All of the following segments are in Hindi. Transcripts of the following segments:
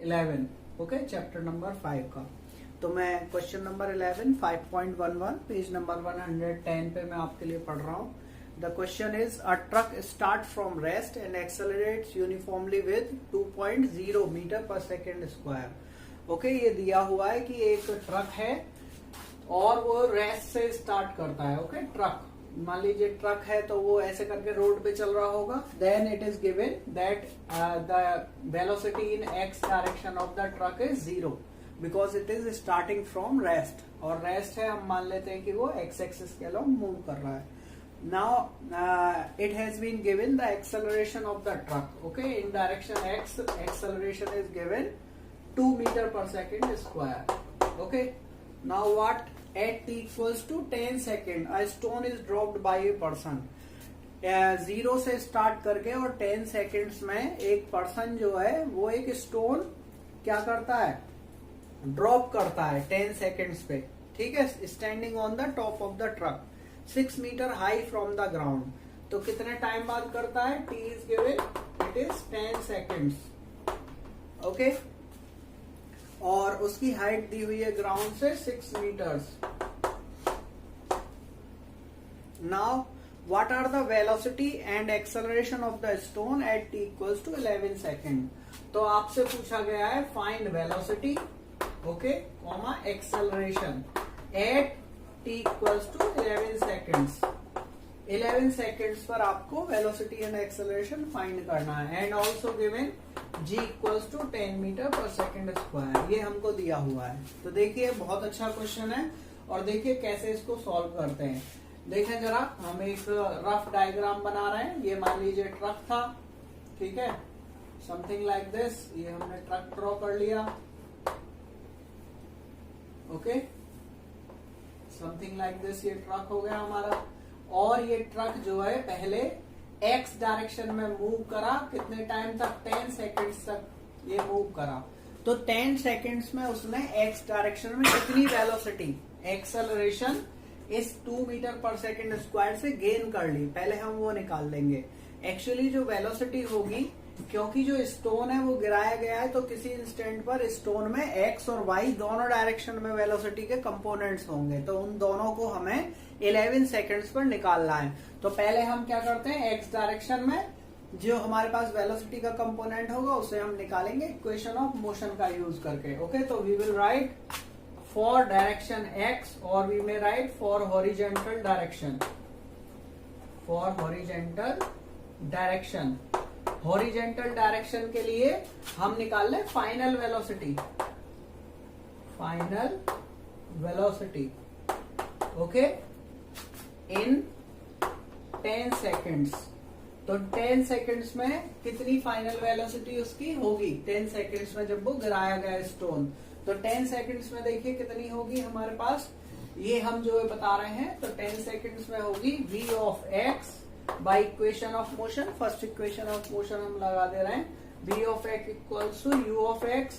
11, ओके, चैप्टर नंबर 5 का। तो मैं क्वेश्चन नंबर 11 5.11 पेज नंबर 110 पे मैं आपके लिए पढ़ रहा हूँ। The question is a truck start from rest and accelerates uniformly with 2.0 metre per second square. Okay, ये दिया हुआ है कि एक ट्रक है और वो रेस्ट से स्टार्ट करता है। ओके, ट्रक, मान लीजिए ट्रक है तो वो ऐसे करके रोड पे चल रहा होगा। Then it is given that the velocity in X direction of the truck is 0 because it is starting from rest, और रेस्ट है, हम मान लेते हैं कि वो एक्स एक्सिस के अलोंग मूव कर रहा है। Now it has been given the acceleration of the truck. Okay, in direction X acceleration is given 2 metre per second square. Okay, now what at t equals to 10 second a stone is dropped by a person। 0 से स्टार्ट करके और 10 सेकेंड्स में एक पर्सन जो है वो एक स्टोन क्या करता है, ड्रॉप करता है 10 सेकेंड्स पे। ठीक है, standing on the top of the truck 6 metre high from the ground. तो कितने टाइम बाद करता है, t is given, it is 10 seconds. Okay, और उसकी हाइट दी हुई है ग्राउंड से 6 metres. Now what are the velocity and acceleration of the stone at t equals to 11 second. तो आपसे पूछा गया है find velocity, okay, comma acceleration at t equals to 11 seconds. 11 seconds पर आपको वेलोसिटी एंड एक्सेलरेशन फाइंड करना है। And also given g equals to 10 metre per second square, ये हमको दिया हुआ है। तो देखिए बहुत अच्छा क्वेश्चन है, और देखिए कैसे इसको सॉल्व करते हैं। देखें जरा, हम एक रफ डायग्राम बना रहे हैं। ये मान लीजिए ट्रक था, ठीक है, समथिंग लाइक दिस। ये हमने ट्रक ड्रॉ कर लिया। ओके, समथिंग लाइक दिस, ये ट्रक हो गया हमारा। और ये ट्रक जो है पहले एक्स डायरेक्शन में मूव करा, कितने टाइम तक, 10 सेकेंड्स तक ये मूव करा। तो 10 सेकेंड्स में उसने एक्स डायरेक्शन में कितनी वेलोसिटी, एक्सेलरेशन इस 2 मीटर पर सेकेंड स्क्वायर से गेन कर ली। पहले हम वो निकाल लेंगे। एक्चुअली जो वेलोसिटी होगी, क्योंकि जो स्टोन है वो गिराया गया है, तो किसी इंस्टेंट पर स्टोन में एक्स और वाई दोनों डायरेक्शन में वेलोसिटी के कंपोनेंट्स होंगे। तो उन दोनों को हमें 11 सेकेंड्स पर निकालना है। तो पहले हम क्या करते हैं, एक्स डायरेक्शन में जो हमारे पास वेलोसिटी का कंपोनेंट होगा उसे हम निकालेंगे इक्वेशन ऑफ मोशन का यूज करके। ओके, तो we will write for direction X, और we may write for horizontal direction, for horizontal direction. Horizontal direction के लिए हम निकाल लें final velocity, final velocity, okay, in 10 seconds. तो 10 सेकेंड्स में कितनी फाइनल वेलोसिटी उसकी होगी, 10 सेकेंड्स में जब वो गिराया गया स्टोन। तो 10 सेकेंड्स में देखिए कितनी होगी हमारे पास, ये हम जो बता रहे हैं। तो 10 सेकेंड्स में होगी v of x by equation of motion. First equation of motion हम लगा दे रहे हैं, v of x equals to u of x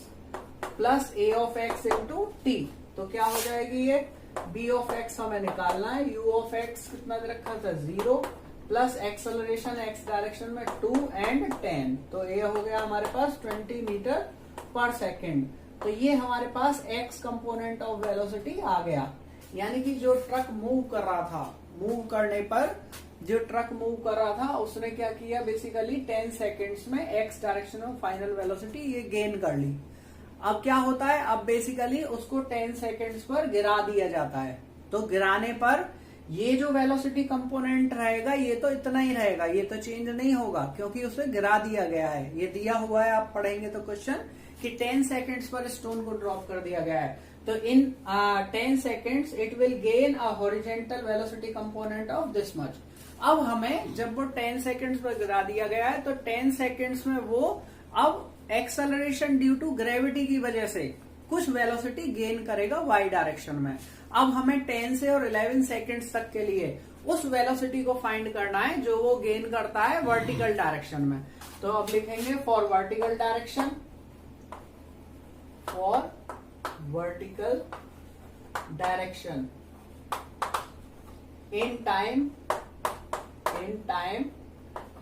plus a of x into t। तो क्या हो जाएगी ये, b ऑफ x हमें निकालना है, u ऑफ x कितना दे रखा था 0, प्लस एक्सेलरेशन x डायरेक्शन में 2 एंड 10। तो ये हो गया हमारे पास 20 मीटर पर सेकेंड। तो ये हमारे पास x कंपोनेंट ऑफ वेलोसिटी आ गया। यानी कि जो ट्रक मूव कर रहा था, मूव करने पर जो ट्रक मूव कर रहा था उसने क्या किया, बेसिकली 10 सेकेंड्स में x डायरेक्शन में फाइनल वेलोसिटी ये गेन कर ली। अब क्या होता है, अब बेसिकली उसको 10 सेकेंड्स पर गिरा दिया जाता है। तो गिराने पर ये जो वेलोसिटी कंपोनेंट रहेगा ये तो इतना ही रहेगा, ये तो चेंज नहीं होगा क्योंकि उसे गिरा दिया गया है। ये दिया हुआ है, आप पढ़ेंगे तो क्वेश्चन कि 10 सेकेंड्स पर स्टोन को ड्रॉप कर दिया गया है। तो इन 10 seconds it will gain a horizontal velocity component of this much. अब हमें जब वो 10 सेकेंड्स पर गिरा दिया गया है तो 10 सेकेंड्स में वो अब एक्सेलरेशन ड्यू टू ग्रेविटी की वजह से कुछ वेलोसिटी गेन करेगा वाई डायरेक्शन में। अब हमें 10 से और 11 सेकेंड्स तक के लिए उस वेलोसिटी को फाइंड करना है जो वो गेन करता है वर्टिकल डायरेक्शन में। तो अब लिखेंगे for vertical direction, for vertical direction in time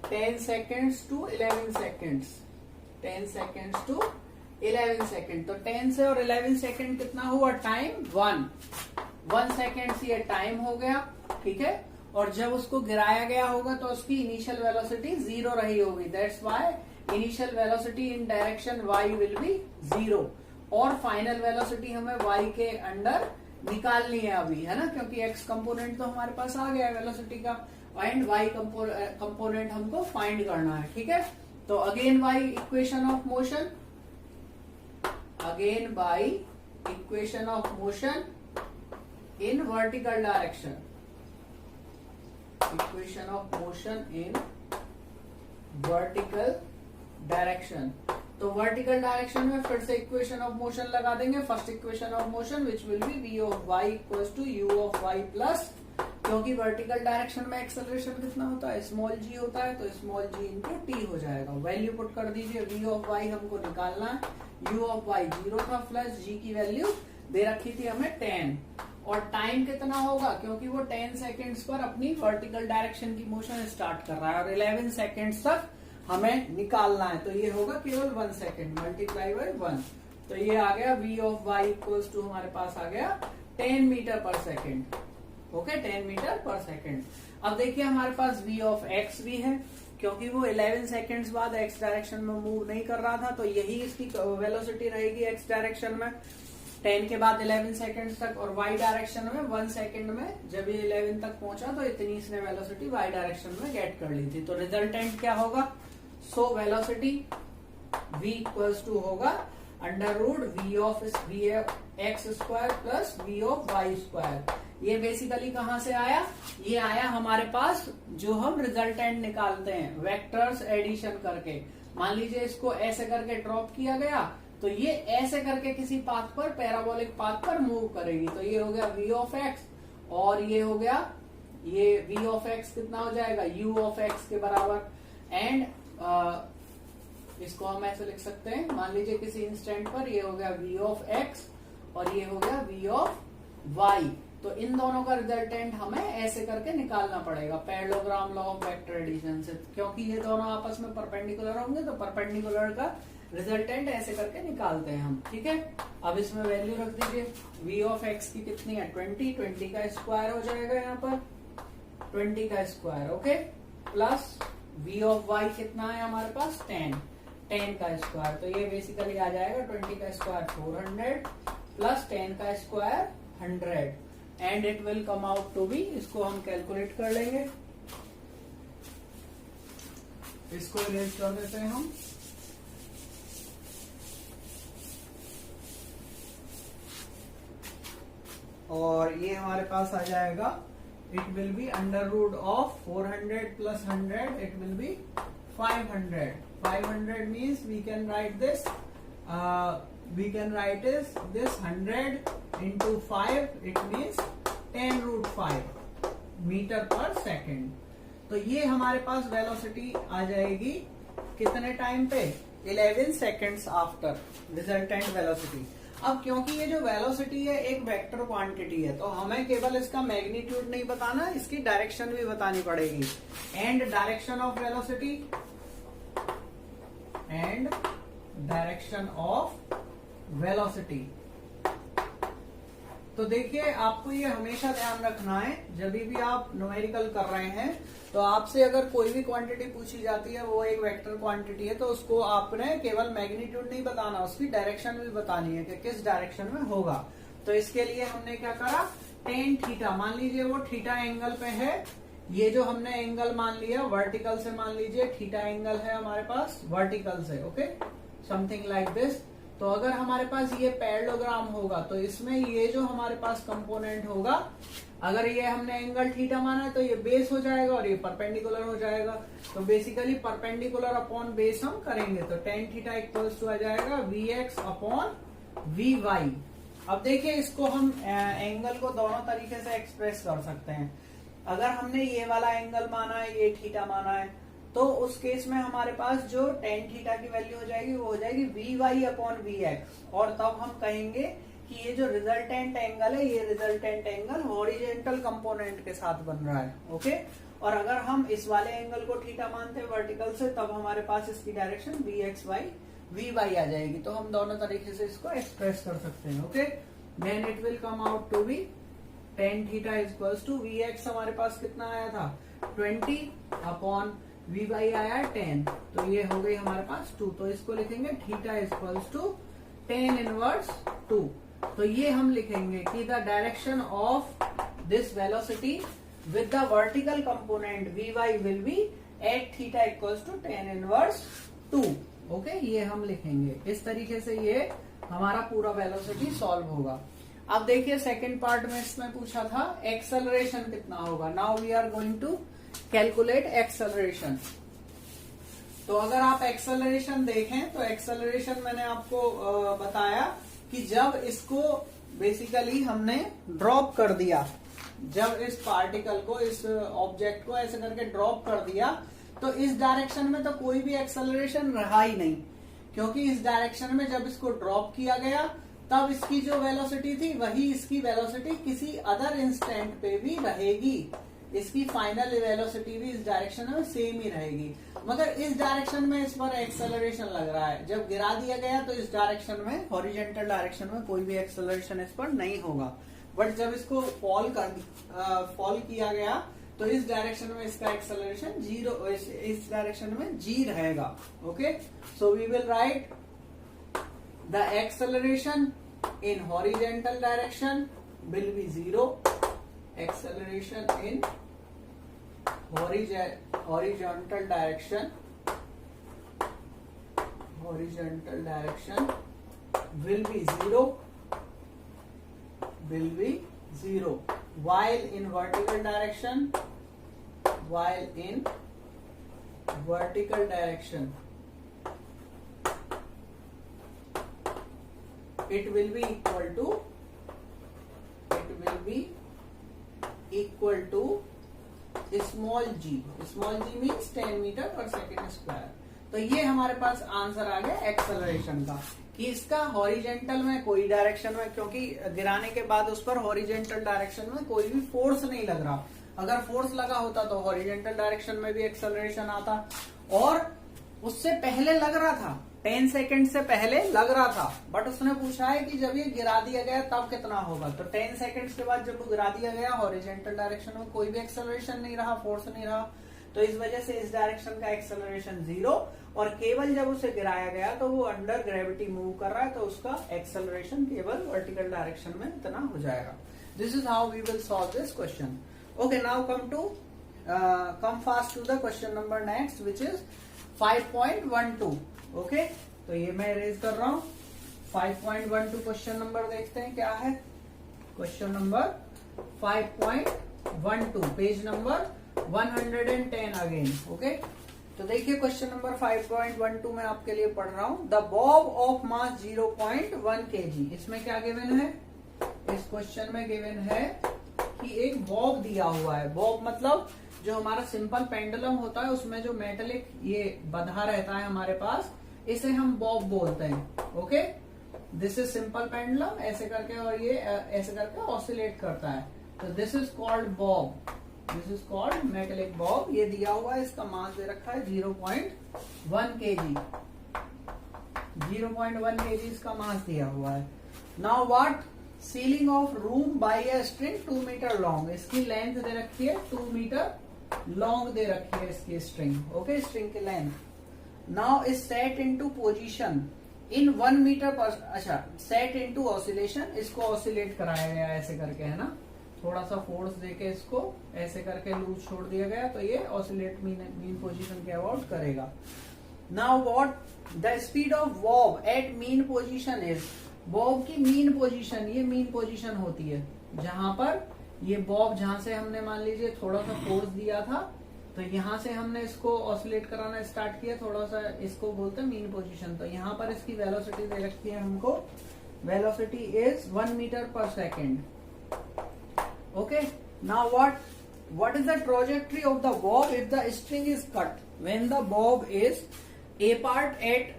10 seconds to 11 seconds, 10 seconds to 11 second. तो 10 से और 11 सेकेंड कितना हुआ टाइम 1 सेकेंड से ये टाइम हो गया, ठीक है। और जब उसको गिराया गया होगा तो उसकी इनिशियल वेलोसिटी 0 रही होगी, that's why initial velocity in direction y will be 0। और फाइनल वेलोसिटी हमें y के अंडर निकालनी है अभी, है ना, क्योंकि x कंपोनेंट तो हमारे पास आ गया है वेलोसिटी का, एंड y कंपोनेंट हमको फाइंड करना है, ठीक है। तो again by equation of motion, again by equation of motion in vertical direction, equation of motion in vertical direction. तो वर्टिकल डायरेक्शन में फिर से इक्वेशन ऑफ मोशन लगा देंगे। First equation of motion which will be v of y equals to u of y plus, क्योंकि वर्टिकल डायरेक्शन में एक्सेलरेशन कितना होता है, स्मॉल g होता है, तो स्मॉल g इंटू t हो जाएगा। वैल्यू पुट कर दीजिए, v ऑफ y हमको निकालना है, u ऑफ y 0 था, प्लस g की वैल्यू दे रखी थी हमें 10, और टाइम कितना होगा, क्योंकि वो 10 सेकेंड्स पर अपनी वर्टिकल डायरेक्शन की मोशन स्टार्ट कर रहा है, और 11 सेकेंड्स तक हमें निकालना है। तो ये होगा केवल 1 सेकेंड मल्टीप्लाई बाय 1। तो ये आ गया v of y equals to हमारे पास आ गया 10 metre per second, okay, 10 metre per second. अब देखिए हमारे पास v ऑफ x भी है, क्योंकि वो 11 सेकेंड्स बाद x डायरेक्शन में मूव नहीं कर रहा था, तो यही इसकी वेलोसिटी रहेगी x डायरेक्शन में 10 के बाद 11 सेकेंड्स तक, और y डायरेक्शन में 1 सेकेंड में जब ये 11 तक पहुंचा तो इतनी इसने वेलोसिटी y डायरेक्शन में गेट कर ली थी। तो रिजल्टेंट क्या होगा, so velocity v equals to होगा under root v of X square plus v of Y square. ये बेसिकली कहां से आया, ये आया हमारे पास जो हम रिजल्टेंट निकालते हैं वेक्टर्स एडिशन करके। मान लीजिए इसको ऐसे करके ड्रॉप किया गया, तो ये ऐसे करके किसी पाथ पर, पैराबोलिक पाथ पर मूव करेगी, तो ये हो गया v ऑफ x, और ये हो गया ये v ऑफ x कितना हो जाएगा u ऑफ x के बराबर। एंड इसको हम ऐसे लिख सकते हैं, मान लीजिए किसी इंस्टेंट पर ये हो गया v ऑफ x और ये हो गया v ऑफ y। तो इन दोनों का रिजल्टेंट हमें ऐसे करके निकालना पड़ेगा parallelogram law of vector addition से, क्योंकि ये दोनों आपस में परपेंडिकुलर होंगे, तो परपेंडिकुलर का रिजल्टेंट ऐसे करके निकालते हैं हम, ठीक है। अब इसमें वैल्यू रख दीजिए, v ऑफ x की कितनी है 20 का स्क्वायर हो जाएगा यहाँ पर 20 का square, okay, plus v of y कितना है हमारे पास 10 का स्क्वायर। तो ये बेसिकली आ जाएगा 20 का स्क्वायर 400 प्लस 10 का square 100, and it will come out to be, इसको हम कैलकुलेट कर लेंगे, इसको इरेज कर देते हैं हम। और ये हमारे पास आ जाएगा, it will be under root of 400 plus 100, it will be 500। 500 means we can write this, we can write is this 100 into 5, it means 10 root 5 metre per second. तो ये हमारे पास वेलोसिटी आ जाएगी कितने टाइम पे 11 सेकेंड्स आफ्टर रिजल्टेंट वेलोसिटी। अब क्योंकि ये जो वेलोसिटी है एक वेक्टर क्वांटिटी है, तो हमें केवल इसका मैग्नीट्यूड नहीं बताना, इसकी डायरेक्शन भी बतानी पड़ेगी। And direction of velocity, and direction of velocity. तो देखिए आपको ये हमेशा ध्यान रखना है, जब भी आप न्यूमेरिकल कर रहे हैं तो आपसे अगर कोई भी क्वांटिटी पूछी जाती है, वो एक वेक्टर क्वांटिटी है, तो उसको आपने केवल मैग्नीट्यूड नहीं बताना, उसकी डायरेक्शन भी बतानी है कि किस डायरेक्शन में होगा। तो इसके लिए हमने क्या करा, टेन थीटा, मान लीजिए वो थीटा एंगल पे है, ये जो हमने एंगल मान लिया वर्टिकल से, मान लीजिए थीटा एंगल है हमारे पास वर्टिकल से, ओके, समथिंग लाइक दिस। तो अगर हमारे पास ये पैरेललोग्राम होगा तो इसमें ये जो हमारे पास कंपोनेंट होगा, अगर ये हमने एंगल थीटा माना है तो ये बेस हो जाएगा और ये परपेंडिकुलर हो जाएगा। तो बेसिकली परपेंडिकुलर अपॉन बेस हम करेंगे, तो टेन थीटा इक्वल्स टू आ जाएगा vx अपॉन vy। अब देखिए इसको हम एंगल को दोनों तरीके से एक्सप्रेस कर सकते हैं। अगर हमने ये वाला एंगल माना है, ये थीटा माना है, तो उस केस में हमारे पास जो टेन थीटा की वैल्यू हो जाएगी वो हो जाएगी vy अपॉन vx, और तब हम कहेंगे कि ये जो रिजल्टेंट एंगल है, ये रिजल्टेंट एंगल हॉरिजेंटल कंपोनेंट के साथ बन रहा है, ओके। और अगर हम इस वाले एंगल को थीटा मानते हैं वर्टिकल से, तब हमारे पास इसकी डायरेक्शन vxy वी वाई आ जाएगी। तो हम दोनों तरीके से इसको एक्सप्रेस कर सकते हैं। Okay, then it will come out to be tan theta equals to V X हमारे पास कितना आया था 20 अपॉन वी वाई आया 10, तो ये हो गई हमारे पास 2। तो इसको लिखेंगे theta equals to tan inverse 2। तो ये हम लिखेंगे कि the direction of this velocity with the vertical component V Y will be at theta equals to tan inverse 2। Okay, ये हम लिखेंगे इस तरीके से। ये हमारा पूरा वेलोसिटी सॉल्व होगा। अब देखिए सेकंड पार्ट में इसमें पूछा था एक्सेलरेशन कितना होगा। Now we are going to calculate acceleration. तो अगर आप एक्सेलरेशन देखें तो एक्सेलरेशन मैंने आपको बताया कि जब इसको बेसिकली हमने ड्रॉप कर दिया, जब इस पार्टिकल को, इस ऑब्जेक्ट को ऐसे करके ड्रॉप कर दिया, तो इस डायरेक्शन में तो कोई भी एक्सेलरेशन रहा ही नहीं, क्योंकि इस डायरेक्शन में जब इसको ड्रॉप किया गया तब इसकी जो वेलोसिटी थी वही इसकी वेलोसिटी किसी अदर इंस्टेंट पे भी रहेगी। इसकी फाइनल वेलोसिटी भी इस डायरेक्शन में सेम ही रहेगी, मगर इस डायरेक्शन में इस पर एक्सेलरेशन लग रहा है। जब गिरा दिया गया तो इस डायरेक्शन में, हॉरिजॉन्टल डायरेक्शन में कोई भी एक्सेलरेशन इस पर नहीं होगा। बट जब इसको फॉल किया गया तो इस डायरेक्शन में इसका एक्सेलरेशन जीरो, इस डायरेक्शन में जी रहेगा। Okay, so we will write the acceleration in horizontal direction will be 0। Acceleration in horizontal direction will be zero, while in vertical direction it will be equal to small g means 10 metre per second square. तो ये हमारे पास आंसर आ गया एक्सेलरेशन का, कि इसका हॉरिजेंटल में कोई डायरेक्शन में, क्योंकि गिराने के बाद उस पर हॉरिजेंटल डायरेक्शन में कोई भी फोर्स नहीं लग रहा। अगर फोर्स लगा होता तो हॉरिजेंटल डायरेक्शन में भी एक्सेलरेशन आता, और उससे पहले लग रहा था, 10 सेकेंड से पहले लग रहा था। बट उसने पूछा है कि जब ये गिरा दिया गया तब कितना होगा। तो 10 सेकेंड्स के बाद जब वो गिरा दिया गया हॉरिजॉन्टल डायरेक्शन में कोई भी एक्सेलरेशन नहीं रहा, फोर्स नहीं रहा, तो इस वजह से इस डायरेक्शन का एक्सेलरेशन 0, और केवल जब उसे गिराया गया तो वो अंडर ग्रेविटी मूव कर रहा है, तो उसका एक्सेलरेशन केवल वर्टिकल डायरेक्शन में इतना हो जाएगा। This is how we will solve this question. Okay, now come fast to the question number next, which is 5.12। Okay, तो ये मैं इरेज कर रहा हूं। 5.12 क्वेश्चन नंबर देखते हैं क्या है। Question number 5.12, page number 110 again. Okay, तो देखिए क्वेश्चन नंबर 5.12 में आपके लिए पढ़ रहा हूं। The Bob of mass 0.1 kg। इसमें क्या गिवन है, इस क्वेश्चन में गिवन है कि एक बॉब दिया हुआ है। बॉब मतलब जो हमारा सिंपल पेंडुलम होता है उसमें जो मेटेलिक ये बंधा रहता है हमारे पास, इसे हम बॉब बोलते हैं। Okay, this is simple pendulum ऐसे करके, और ये ऐसे करके ऑसिलेट करता है, तो this is called Bob, this is called metallic Bob. ये दिया हुआ है, इसका मास दे रखा है 0.1 kg, 0.1 kg इसका मास दिया हुआ है। Now what, ceiling of room by a string 2 meter long. इसकी लेंथ दे रखी है 2 मीटर लॉन्ग दे रखी है इसकी स्ट्रिंग। ओके, स्ट्रिंग की length now is set into position in 1 metre पर। अच्छा, सेट इनटू ऑसिलेशन, इसको ऑसिलेट कराया गया ऐसे करके, है ना, थोड़ा सा फोर्स देके इसको ऐसे करके लूज छोड़ दिया गया, तो ये ऑसिलेट मीन पोजीशन के अबाउट करेगा। Now what, the speed of bob at mean position is. Bob की मीन पोजीशन, ये मीन पोजीशन होती है जहां पर ये बॉब, जहां से हमने मान लीजिए थोड़ा सा फोर्स दिया था, तो यहां से हमने इसको ऑसिलेट कराना स्टार्ट किया थोड़ा सा, इसको बोलते हैं मीन पोजीशन। तो यहाँ पर इसकी वेलोसिटी दे रखी है हमको, velocity is 1 metre per second. Okay, now what is the trajectory of the bob if the string is cut when the bob is a part at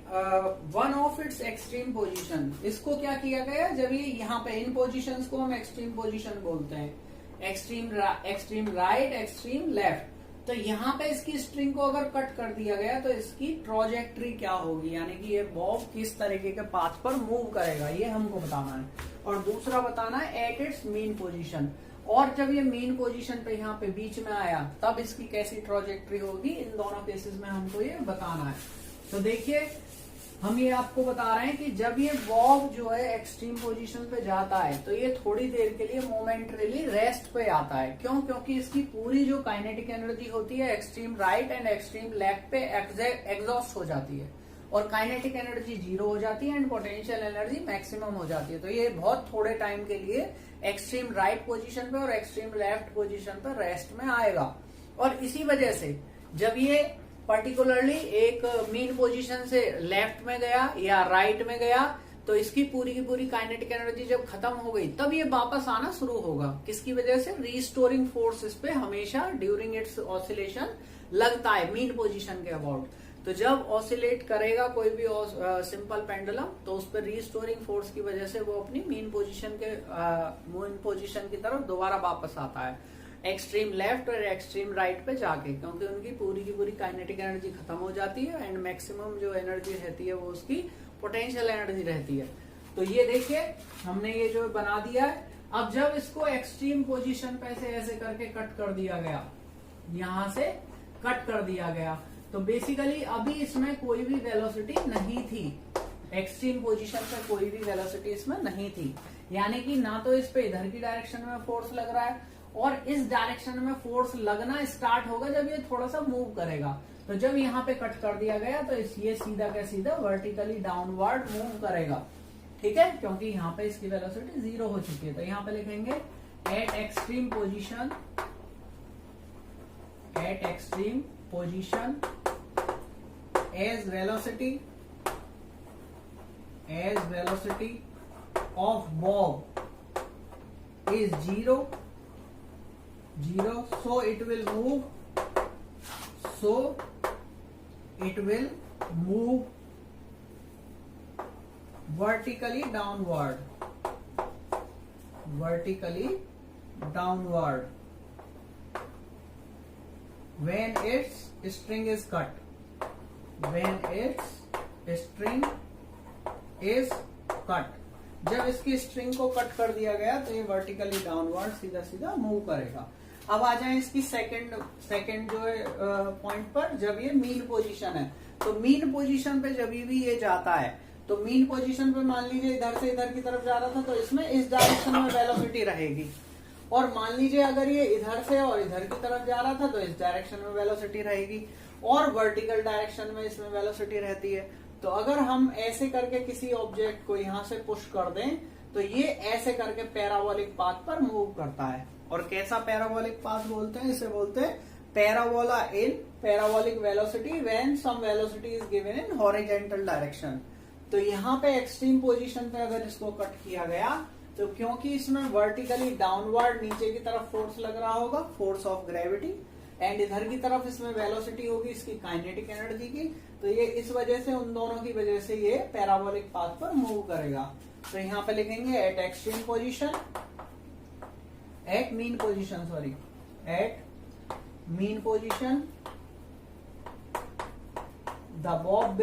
one of its extreme position. इसको क्या किया गया, जब ये यहाँ पे इन पोजीशंस को हम एक्सट्रीम पोजीशन बोलते हैं, एक्सट्रीम राइट, एक्सट्रीम लेफ्ट। तो यहाँ पे इसकी स्ट्रिंग को अगर कट कर दिया गया तो इसकी ट्रॉजेक्ट्री क्या होगी, यानी कि ये बॉब किस तरीके के पाथ पर मूव करेगा, ये हमको बताना है। और दूसरा बताना है एट इट्स मीन पोजीशन, और जब ये मीन पोजीशन पे यहाँ पे बीच में आया तब इसकी कैसी ट्रॉजेक्ट्री होगी, इन दोनों केसेस में हमको ये बताना है। तो देखिए हम ये आपको बता रहे हैं कि जब ये बॉब जो है एक्सट्रीम पोजीशन पे जाता है तो ये थोड़ी देर के लिए मोमेंटरीली रेस्ट पे आता है। क्यों? क्योंकि इसकी पूरी जो काइनेटिक एनर्जी होती है extreme right and extreme left पे एग्जॉस्ट हो जाती है और काइनेटिक एनर्जी 0 हो जाती है एंड पोटेंशियल एनर्जी मैक्सिमम हो जाती है। तो ये बहुत थोड़े टाइम के लिए एक्सट्रीम राइट पोजीशन पे और एक्सट्रीम लेफ्ट पोजीशन पे रेस्ट में आएगा। और इसी वजह से जब ये पर्टिकुलरली एक मीन पोजीशन से लेफ्ट में गया या राइट में गया तो इसकी पूरी की पूरी काइनेटिक एनर्जी जब खत्म हो गई तब ये वापस आना शुरू होगा। किसकी वजह से? रीस्टोरिंग फोर्स इस पे हमेशा ड्यूरिंग इट्स ऑसिलेशन लगता है मीन पोजीशन के अबाउट। तो जब ऑसिलेट करेगा कोई भी सिंपल पेंडुलम तो उस पर रीस्टोरिंग फोर्स की वजह से वो अपनी मीन पोजीशन की तरफ दोबारा वापस आता है एक्सट्रीम लेफ्ट और एक्सट्रीम राइट पे जाके, क्योंकि उनकी पूरी की पूरी काइनेटिक एनर्जी खत्म हो जाती है एंड मैक्सिमम जो एनर्जी रहती है वो उसकी पोटेंशियल एनर्जी रहती है। तो ये देखिए हमने ये जो बना दिया है। अब जब इसको एक्सट्रीम पोजीशन पे ऐसे करके कट कर दिया गया, यहां से कट कर दिया गया, तो बेसिकली अभी इसमें कोई भी वेलोसिटी नहीं थी, एक्सट्रीम पोजीशन पे कोई भी वेलोसिटी इसमें नहीं थी, यानी कि ना तो इस पे इधर की डायरेक्शन में फोर्स लग रहा है और इस डायरेक्शन में फोर्स लगना स्टार्ट होगा जब ये थोड़ा सा मूव करेगा। तो जब यहाँ पे कट कर दिया गया तो ये सीधा का सीधा वर्टिकली डाउनवर्ड मूव करेगा, ठीक है, क्योंकि यहाँ पे इसकी वेलोसिटी 0 हो चुकी है। तो यहाँ पे लिखेंगे at extreme position as velocity of bob is 0, so it will move vertically downward when its string is cut. जब इसकी स्ट्रिंग को कट कर दिया गया तो ये वर्टिकली डाउनवर्ड सीधा सीधा मूव करेगा। अब आ जाए इसकी सेकंड जो है पॉइंट पर, जब ये मीन पोजीशन है तो मीन पोजीशन पे जब भी ये जाता है तो मीन पोजीशन पे मान लीजिए इधर से इधर की तरफ जा रहा था तो इसमें इस डायरेक्शन में वेलोसिटी रहेगी, और मान लीजिए अगर ये इधर से और इधर की तरफ जा रहा था तो इस डायरेक्शन में वेलोसिटी रहेगी, और वर्टिकल डायरेक्शन में इसमें वेलोसिटी रहती है। तो अगर हम ऐसे करके किसी ऑब्जेक्ट को यहाँ से पुश कर दें तो ये ऐसे करके पैराबोलिक पाथ पर मूव करता है। और कैसा पैराबोलिक पाथ बोलते हैं? इसे बोलते हैं parabola in parabolic velocity when some velocity is given in horizontal direction. तो यहाँ पे एक्सट्रीम पोजीशन पे अगर इसको कट किया गया तो क्योंकि इसमें वर्टिकली डाउनवर्ड नीचे की तरफ फोर्स लग रहा होगा, फोर्स ऑफ ग्रेविटी, एंड इधर की तरफ इसमें वेलोसिटी होगी इसकी काइनेटिक एनर्जी की, तो ये इस वजह से उन दोनों की वजह से ये पैराबोलिक पाथ पर मूव करेगा। तो यहाँ पे लिखेंगे at extreme position at mean position the bob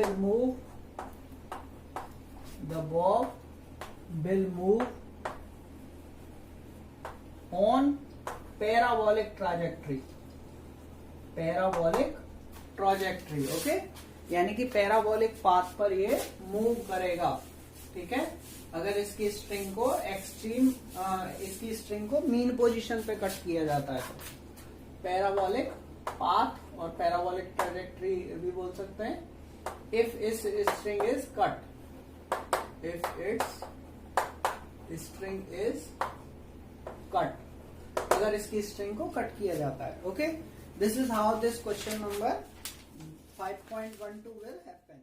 will move on parabolic trajectory, okay, यानी कि पैराबोलिक पाथ पर ये मूव करेगा, ठीक है। अगर इसकी स्ट्रिंग को मीन पोजीशन पे कट किया जाता है तो पैराबोलिक पाथ और पैराबोलिक ट्रैजेक्टरी भी बोल सकते हैं। इफ इस स्ट्रिंग इज कट, अगर इसकी स्ट्रिंग को कट किया जाता है, okay. This is how this question number 5.12 will happen.